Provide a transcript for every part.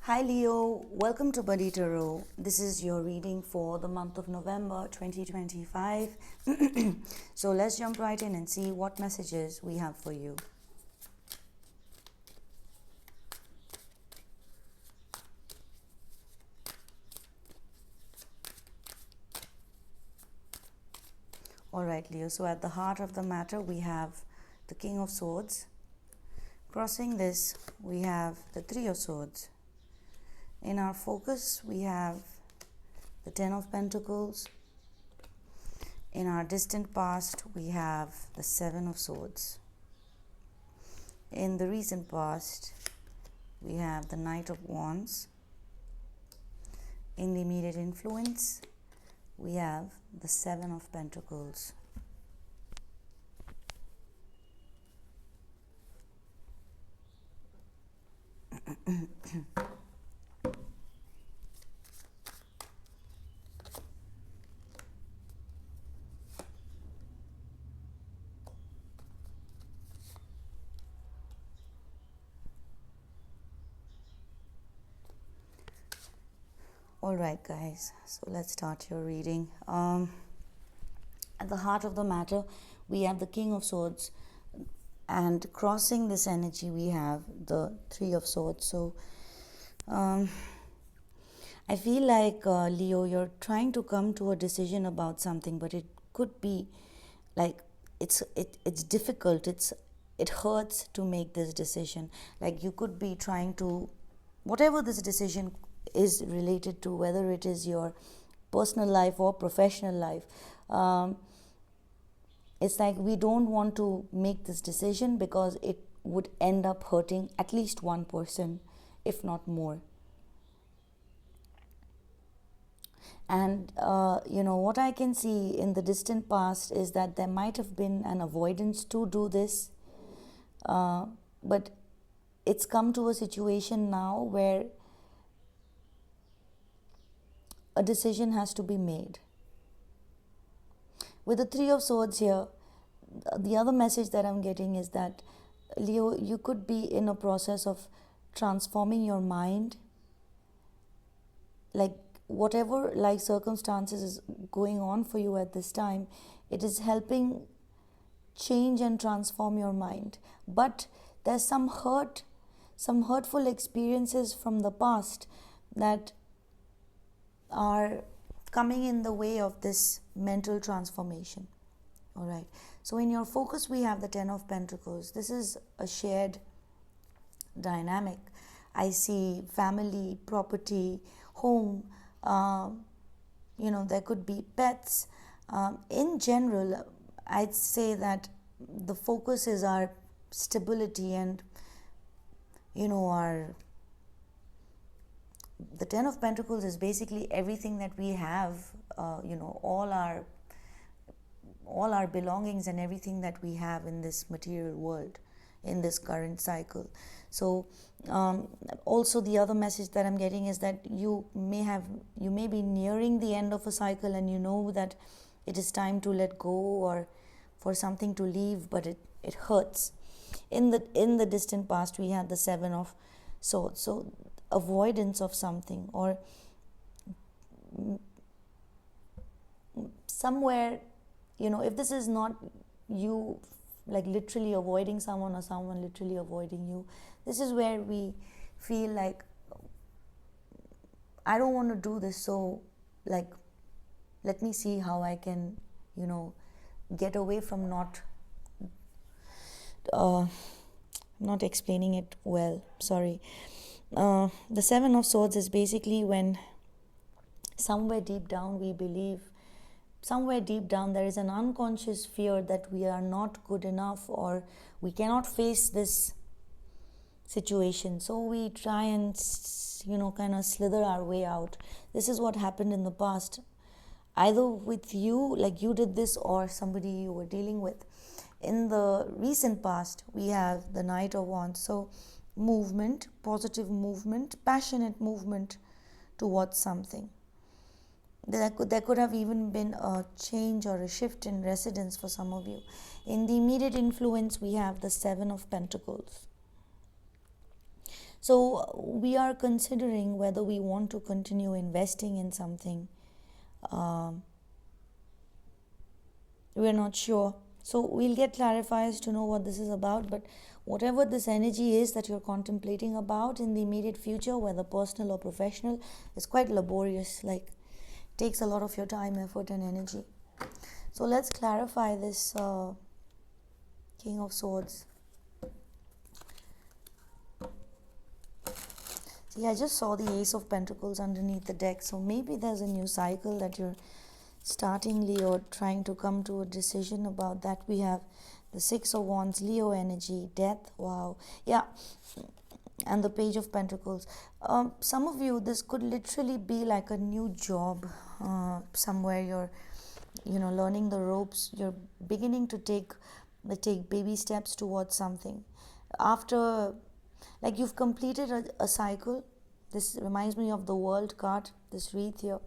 Hi Leo, welcome to Buddy Tarot. This is your reading for the month of November 2025. So let's jump right in and see what messages we have for you. Alright Leo, so at the heart of the matter we have the King of Swords. Crossing this we have the Three of Swords. In our focus we have the Ten of Pentacles. In our distant past we have the Seven of Swords. In the recent past we have the Knight of Wands. In the immediate influence we have the Seven of Pentacles. Alright guys, so let's start your reading. At the heart of the matter we have the King of Swords, and crossing this energy we have the Three of Swords. So I feel like Leo, you're trying to come to a decision about something, but it could be like it's difficult, it hurts to make this decision. Like you could be trying to, whatever this decision is related to, whether it is your personal life or professional life, it's like we don't want to make this decision because it would end up hurting at least one person, if not more. And what I can see in the distant past is that there might have been an avoidance to do this, but it's come to a situation now where a decision has to be made. With the Three of Swords here, the other message that I'm getting is that, Leo, you could be in a process of transforming your mind. Like whatever life circumstances is going on for you at this time, it is helping change and transform your mind. But there's some hurtful experiences from the past that are coming in the way of this mental transformation. All right, so in your focus we have the Ten of Pentacles. This is a shared dynamic. I see family, property, home, there could be pets. In general, I'd say that the focus is our stability and our the Ten of Pentacles is basically everything that we have, all our belongings and everything that we have in this material world, in this current cycle. So also the other message that I'm getting is that you may be nearing the end of a cycle, and you know that it is time to let go or for something to leave, but it hurts. In the distant past we had the Seven of Swords. So avoidance of something, or somewhere, if this is not you like literally avoiding someone or someone literally avoiding you, this is where we feel like I don't want to do this, so like let me see how I can get away from not explaining it well, sorry. The Seven of Swords is basically when somewhere deep down we believe, somewhere deep down there is an unconscious fear that we are not good enough or we cannot face this situation. So we try and kind of slither our way out. This is what happened in the past, either with you, like you did this, or somebody you were dealing with. In the recent past we have the Knight of Wands. So movement, positive movement, passionate movement towards something. There could have even been a change or a shift in residence for some of you. In the immediate influence we have the Seven of Pentacles. So we are considering whether we want to continue investing in something. Um, we're not sure. So we'll get clarifiers to know what this is about. But whatever this energy is that you're contemplating about in the immediate future, whether personal or professional, is quite laborious. Like, takes a lot of your time, effort, and energy. So let's clarify this King of Swords. See, I just saw the Ace of Pentacles underneath the deck. So maybe there's a new cycle that you're starting, Leo, trying to come to a decision about that. We have the Six of Wands, Leo energy, death, wow, yeah, and the Page of Pentacles. Some of you, this could literally be like a new job somewhere. You're, learning the ropes. You're beginning to take baby steps towards something. After, like, you've completed a cycle. This reminds me of the World card, this wreath here.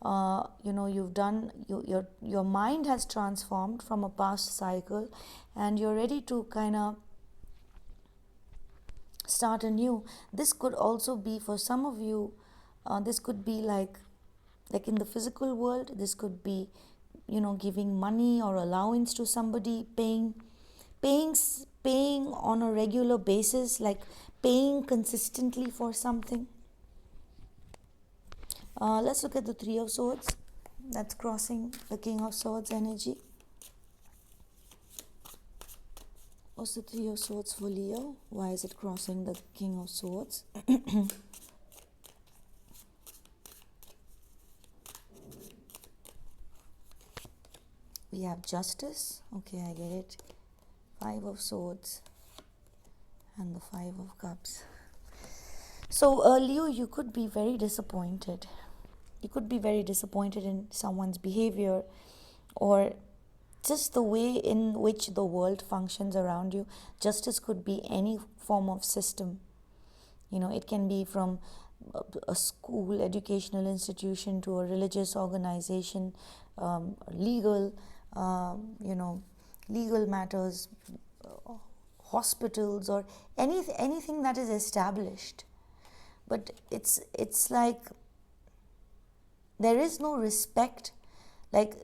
You've done, your mind has transformed from a past cycle, and you're ready to kind of start anew. This could also be for some of you, this could be like in the physical world. This could be, giving money or allowance to somebody, paying on a regular basis, like paying consistently for something. Let's look at the Three of Swords. That's crossing the King of Swords energy. What's the Three of Swords for Leo? Why is it crossing the King of Swords? We have Justice. Okay, I get it. Five of Swords and the Five of Cups. So, Leo, you could be very disappointed. You could be very disappointed in someone's behavior, or just the way in which the world functions around you. Justice could be any form of system. It can be from a school, educational institution, to a religious organization, legal, legal matters, hospitals, or anything that is established. But it's like there is no respect. Like,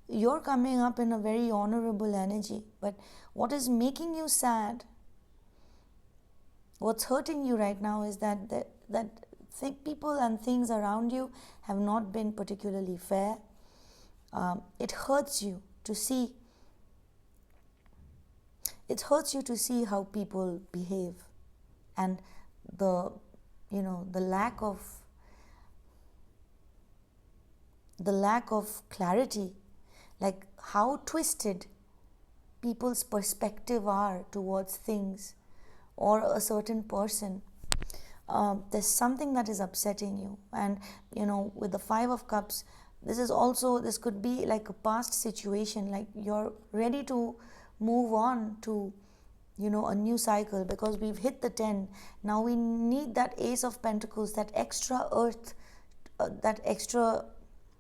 you're coming up in a very honorable energy, but what is making you sad, what's hurting you right now, is that people and things around you have not been particularly fair. It hurts you to see. It hurts you to see how people behave, and the lack of clarity, like how twisted people's perspective are towards things or a certain person. There's something that is upsetting you, and with the Five of Cups, this could be like a past situation. Like, you're ready to move on to a new cycle, because we've hit the 10. Now we need that Ace of Pentacles, that extra earth, that extra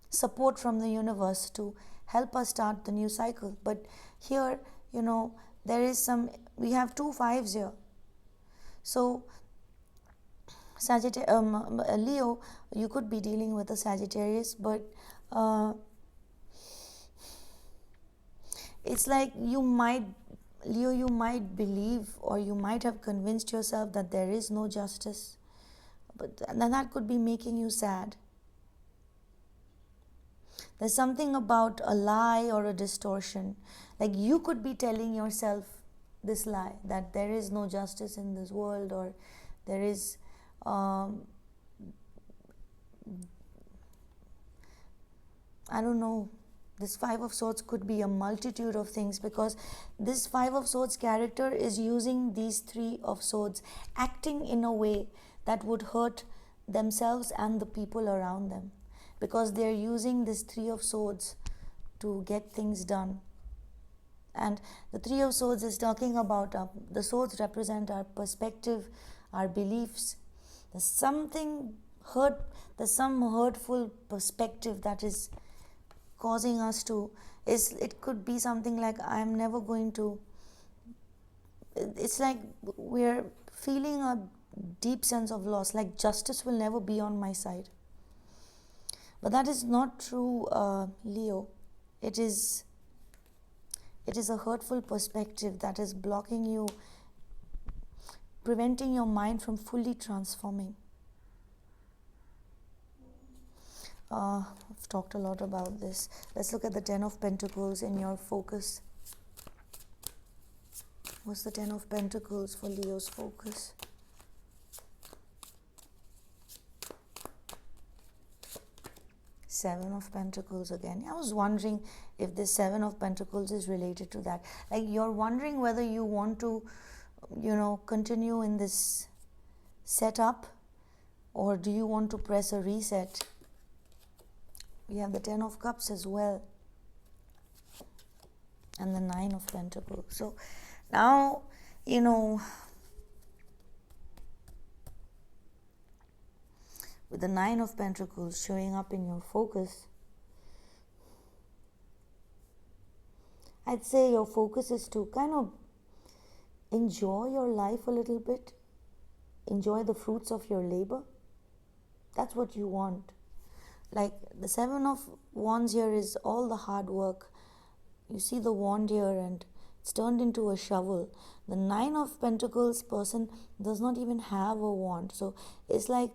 support from the universe to help us start the new cycle. But here, there is we have two fives here. So Leo, you could be dealing with a Sagittarius, but it's like you might believe, or you might have convinced yourself that there is no justice, but then that could be making you sad. There's something about a lie or a distortion. Like, you could be telling yourself this lie, that there is no justice in this world, or there is I don't know. This Five of Swords could be a multitude of things, because this Five of Swords character is using these Three of Swords, acting in a way that would hurt themselves and the people around them, because they're using this Three of Swords to get things done. And the Three of Swords is talking about the swords represent our perspective, our beliefs. There's some hurtful perspective that is causing us to, it could be something like, I'm never going to, it's like we're feeling a deep sense of loss, like justice will never be on my side. But that is not true, Leo. It is a hurtful perspective that is blocking you, preventing your mind from fully transforming. I've talked a lot about this. Let's look at the Ten of Pentacles in your focus. What's the Ten of Pentacles for Leo's focus? Seven of Pentacles again. I was wondering if this Seven of Pentacles is related to that. Like you're wondering whether you want to, continue in this setup, or do you want to press a reset? We have the Ten of Cups as well, and the Nine of Pentacles. So now, with the Nine of Pentacles showing up in your focus, I'd say your focus is to kind of enjoy your life a little bit, enjoy the fruits of your labor. That's what you want. Like the Seven of Wands here is all the hard work. You see the wand here and it's turned into a shovel. The Nine of Pentacles person does not even have a wand. So it's like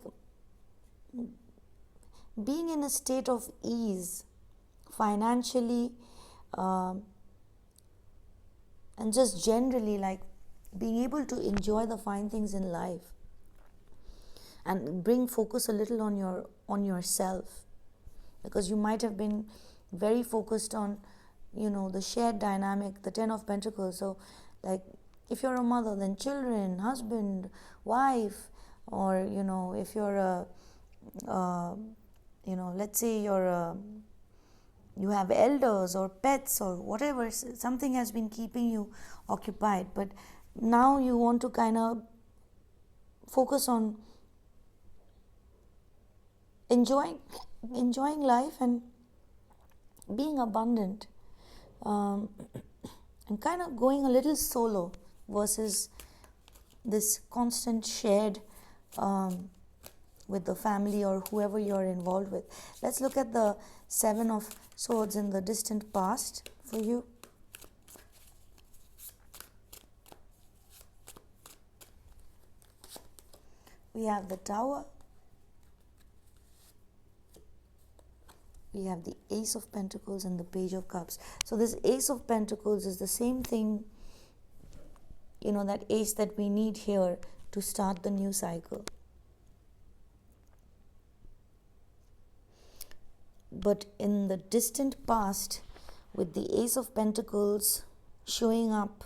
being in a state of ease financially, and just generally, like being able to enjoy the fine things in life and bring focus a little on yourself, because you might have been very focused on the shared dynamic, the Ten of Pentacles. So like if you're a mother, then children, husband, wife, or if you're a let's say you have elders or pets or whatever, something has been keeping you occupied, but now you want to kind of focus on enjoying life and being abundant, and kind of going a little solo versus this constant shared with the family or whoever you're involved with. Let's look at the Seven of Swords in the distant past for you. We have the Tower. We have the Ace of Pentacles and the Page of Cups. So this Ace of Pentacles is the same thing, that ace that we need here to start the new cycle. But in the distant past, with the Ace of Pentacles showing up,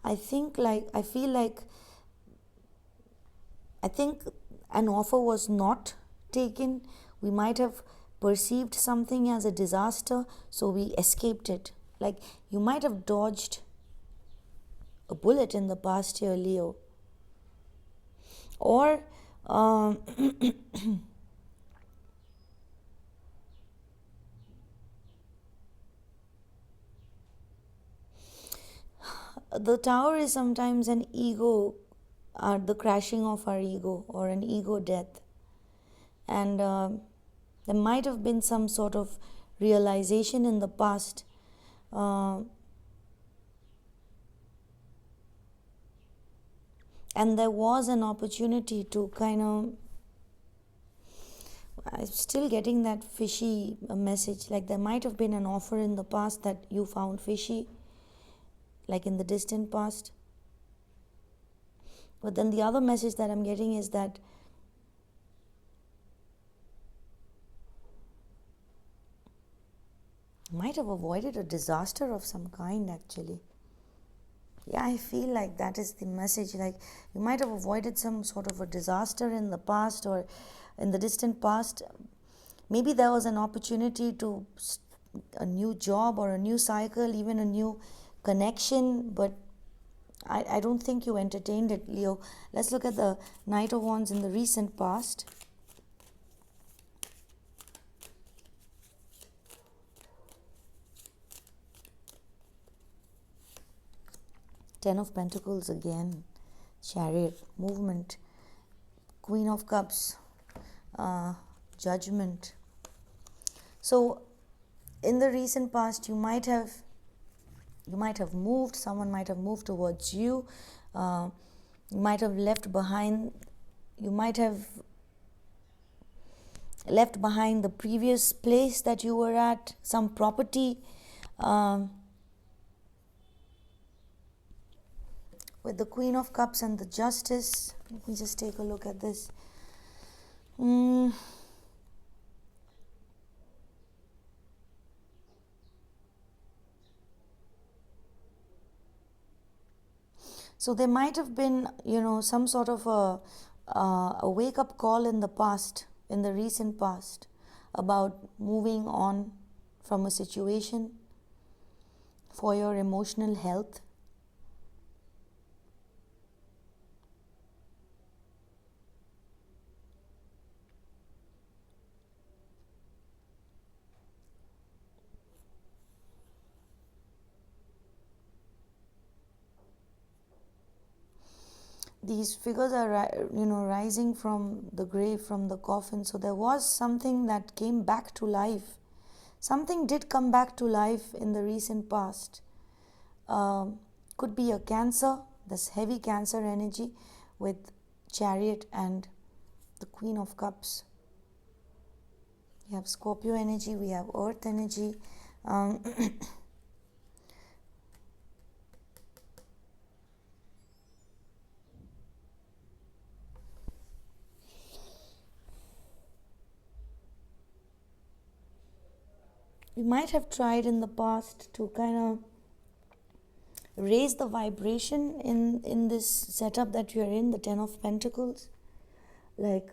I think an offer was not taken. We might have perceived something as a disaster, so we escaped it. Like you might have dodged a bullet in the past year, Leo. Or the Tower is sometimes an ego, the crashing of our ego, or an ego death. And there might have been some sort of realization in the past, and there was an opportunity to kind of, I'm still getting that fishy message, like there might have been an offer in the past that you found fishy, like in the distant past. But then the other message that I'm getting is that you might have avoided a disaster of some kind, actually. Yeah, I feel like that is the message. Like you might have avoided some sort of a disaster in the past or in the distant past. Maybe there was an opportunity to a new job or a new cycle, even a new connection, but I don't think you entertained it, Leo. Let's look at the Knight of Wands in the recent past. Ten of Pentacles again, Chariot, movement. Queen of Cups, judgment. So in the recent past, you might have moved, someone might have moved towards you, you might have left behind the previous place that you were at, some property. With the Queen of Cups and the Justice, let me just take a look at this. So there might have been, some sort of a wake-up call in the past, in the recent past, about moving on from a situation for your emotional health. These figures are, rising from the grave, from the coffin. So there was something that came back to life. Something did come back to life in the recent past. Could be a Cancer, this heavy Cancer energy with Chariot and the Queen of Cups. We have Scorpio energy, we have Earth energy. You might have tried in the past to kind of raise the vibration in this setup that you're in, the 10 of Pentacles. Like,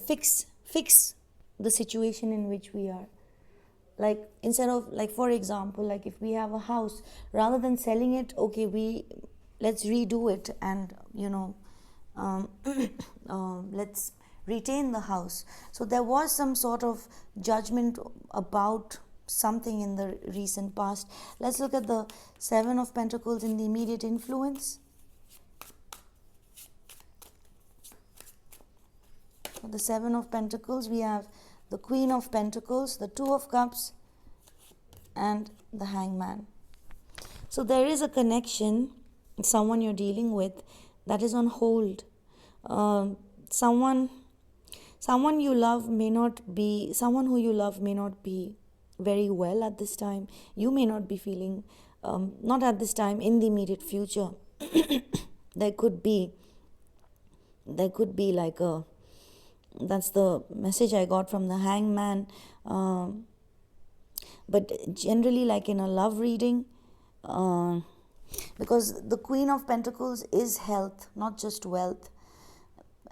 fix the situation in which we are. Like, instead of, like, for example, like if we have a house, rather than selling it, okay, let's redo it and, let's retain the house. So there was some sort of judgment about something in the recent past. Let's look at the 7 of Pentacles in the immediate influence. For the 7 of Pentacles, we have the Queen of Pentacles, the 2 of Cups, and the Hangman. So there is a connection, someone you're dealing with, that is on hold. Someone who you love may not be very well at this time. You may not be feeling, not at this time, in the immediate future. There could be like that's the message I got from the Hangman. But generally, like in a love reading, because the Queen of Pentacles is health, not just wealth.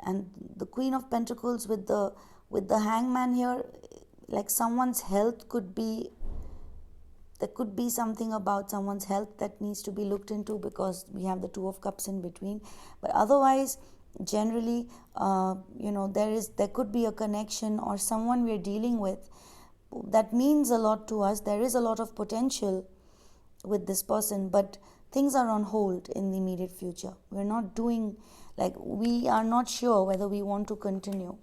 And the Queen of Pentacles with the Hangman here, like someone's health there could be something about someone's health that needs to be looked into, because we have the 2 of Cups in between. But otherwise, generally, there could be a connection or someone we're dealing with that means a lot to us. There is a lot of potential with this person, but things are on hold in the immediate future. We are not sure whether we want to continue,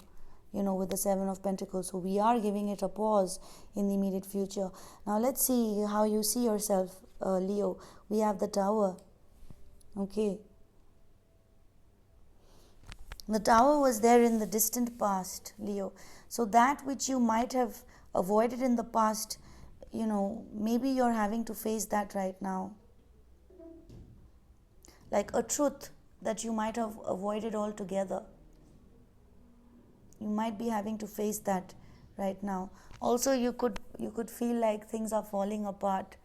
with the 7 of Pentacles. So we are giving it a pause in the immediate future. Now let's see how you see yourself, Leo. We have the Tower. Okay. The Tower was there in the distant past, Leo. So that which you might have avoided in the past, maybe you're having to face that right now. Like a truth that you might have avoided altogether. You might be having to face that right now. Also, you could feel like things are falling apart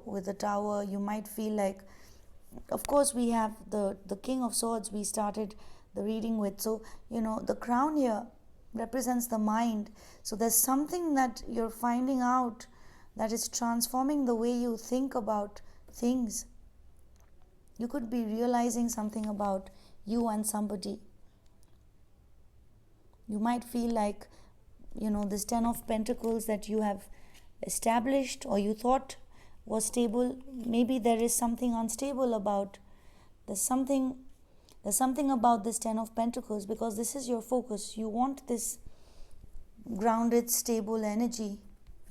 with the Tower. You might feel like, of course, we have the King of Swords we started the reading with. So, the crown here represents the mind. So there's something that you're finding out that is transforming the way you think about things. You could be realizing something about you and somebody. You might feel like, this 10 of Pentacles that you have established or you thought was stable, maybe there is something unstable about There's something there's something about this 10 of Pentacles, because this is your focus. You want this grounded, stable energy.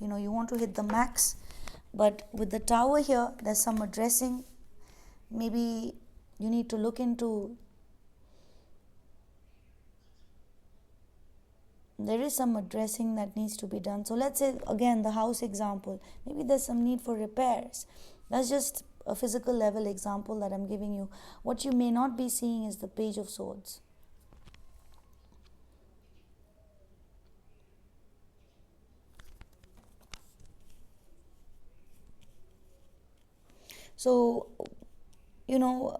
You want to hit the max. But with the Tower here, there's some addressing. Maybe you need to look into, there is some addressing that needs to be done. So let's say again the house example, maybe there's some need for repairs. That's just a physical level example that I'm giving you. What you may not be seeing is the Page of Swords. So your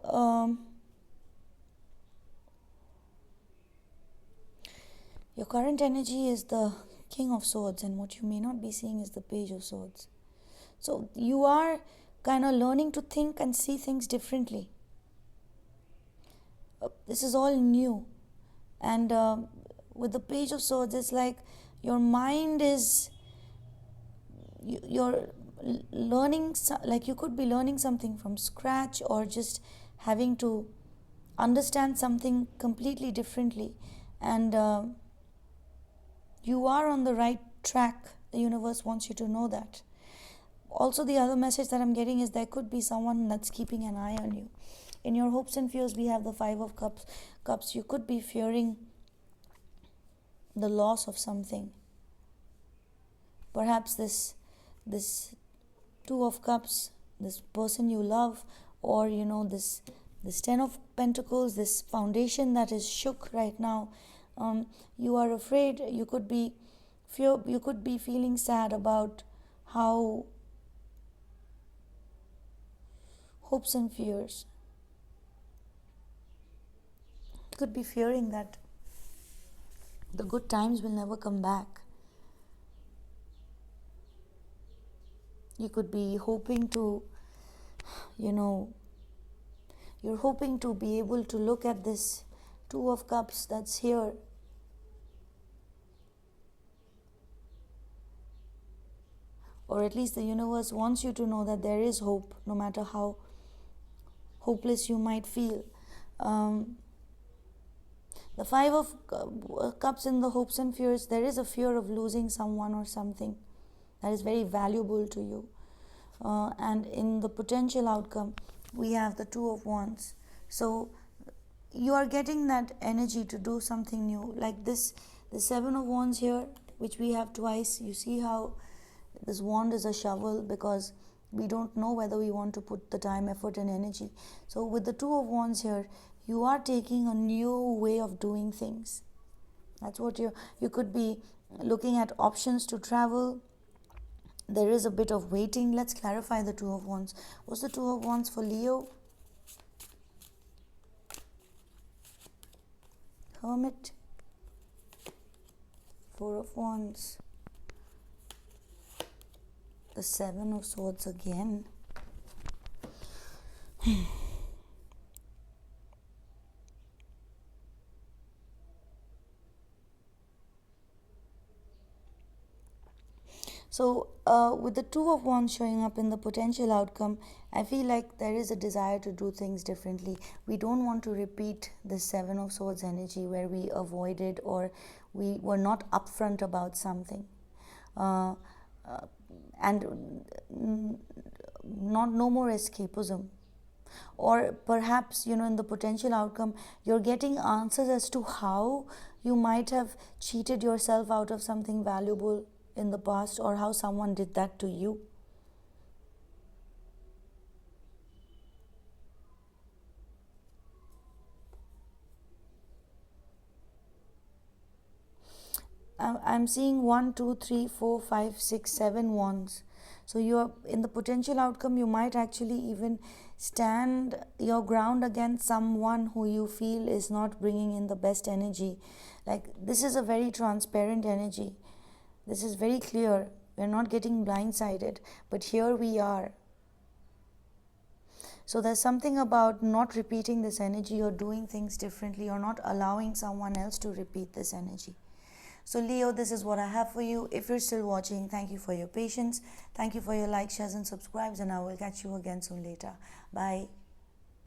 current energy is the King of Swords, and what you may not be seeing is the Page of Swords. So you are kind of learning to think and see things differently. This is all new. And with the Page of Swords, it's like your mind is, you're learning, like you could be learning something from scratch, or just having to understand something completely differently. And you are on the right track. The universe wants you to know that. Also, the other message that I'm getting is there could be someone that's keeping an eye on you. In your hopes and fears, we have the Five of Cups. You could be fearing the loss of something. Perhaps this Two of Cups, this person you love, or this 10 of Pentacles, this foundation that is shook right now. You are afraid. You could be feeling sad about how hopes and fears. You could be fearing that the good times will never come back. You could be hoping to, you're hoping to be able to look at this Two of Cups that's here. Or at least the universe wants you to know that there is hope, no matter how hopeless you might feel. The Five of Cups in the hopes and fears, there is a fear of losing someone or something that is very valuable to you. And in the potential outcome, we have the Two of Wands. So you are getting that energy to do something new. Like this, the Seven of Wands here, which we have twice. You see how this wand is a shovel, because we don't know whether we want to put the time, effort and energy. So with the Two of Wands here, you are taking a new way of doing things. That's what you could be looking at options to travel. There is a bit of waiting. Let's clarify the Two of Wands. What's the Two of Wands for Leo? Hermit. Four of Wands. The Seven of Swords again. So with the Two of Wands showing up in the potential outcome, I feel like there is a desire to do things differently. We don't want to repeat the Seven of Swords energy where we avoided or we were not upfront about something. And no more escapism. Or perhaps, in the potential outcome, you're getting answers as to how you might have cheated yourself out of something valuable in the past, or how someone did that to you. I'm seeing 1, 2, 3, 4, 5, 6, 7 wands. So you are in the potential outcome, you might actually even stand your ground against someone who you feel is not bringing in the best energy. Like, this is a very transparent energy. This is very clear. We're not getting blindsided, but here we are. So there's something about not repeating this energy or doing things differently, or not allowing someone else to repeat this energy. So Leo, this is what I have for you. If you're still watching, thank you for your patience. Thank you for your likes, shares and subscribes, and I will catch you again soon later. Bye.